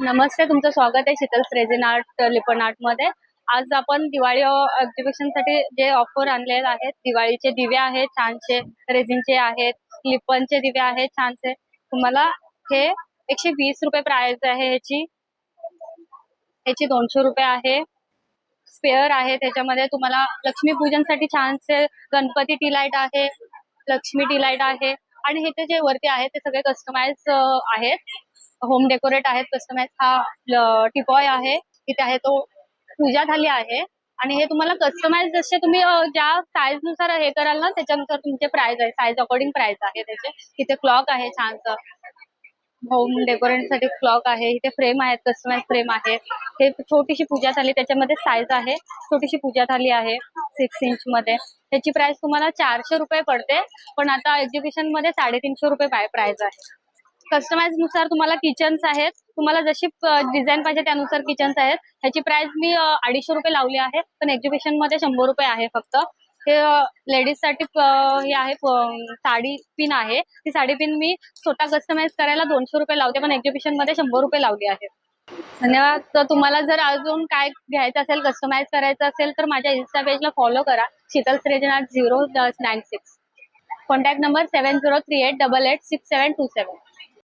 नमस्ते, तुमचं स्वागत आहे शीतल रेझिन आर्ट लिपन आर्ट मध्ये। आज आपण दिवाळी एक्झिबिशन साठी जे ऑफर आणलेले आहेत, दिवाळीचे दिवे आहेत छानसे, रेझिनचे आहेत, लिपनचे दिवे आहेत छानसे। तुम्हाला हे 120 रुपये प्राइस आहे ह्याची 200 रुपये आहे। स्पेअर आहे त्याच्यामध्ये। तुम्हाला लक्ष्मी पूजनसाठी छानसे गणपती टी लाईट आहे, लक्ष्मी टी लाईट आहे आणि हे जे वरती आहे ते सगळे कस्टमाइज आहेत, होम डेकोरेट आहेत कस्टमाइज। हा टिपॉय आहे, इथे आहे तो पूजा थाली आहे आणि हे तुम्हाला कस्टमाइज जसे तुम्ही ज्या साईज नुसार हे कराल ना त्याच्यानुसार तुमचे प्राइस आहे, साईज अकॉर्डिंग प्राइस आहे त्याचे। इथे क्लॉक आहे छानसं, होम डेकोरेट साठी क्लॉक आहे। इथे फ्रेम आहेत, कस्टमाइज फ्रेम आहे। हे छोटीशी पूजा थाली, त्याच्यामध्ये साईज आहे, छोटीशी पूजा थाली आहे 6 इंच मध्ये। त्याची प्राइस तुम्हाला 400 रुपये पडते, पण आता एक्झिबिशन मध्ये 350 रुपये प्राइस आहे। कस्टमाइज नुसार तुम्हाला किचन्स आहेत, तुम्हाला जशी डिझाईन पाहिजे त्यानुसार किचन्स आहेत। ह्याची प्राइस मी 250 रुपये लावली आहे, पण एक्झिबिशन मध्ये 100 रुपये आहे फक्त। हे लेडीज साठी हे आहे, साडी पिन आहे। ती साडी पिन मी स्वतः कस्टमाइज करायला 200 रुपये लावते, पण एक्झिबिशन मध्ये 100 रुपये लावली आहे। धन्यवाद। तर तुम्हाला जर अजून काय घ्यायचं असेल, कस्टमाइज करायचं असेल तर माझ्या इन्स्टा पेजला फॉलो करा, Sheetal resin art 096। Contact number 7038886727।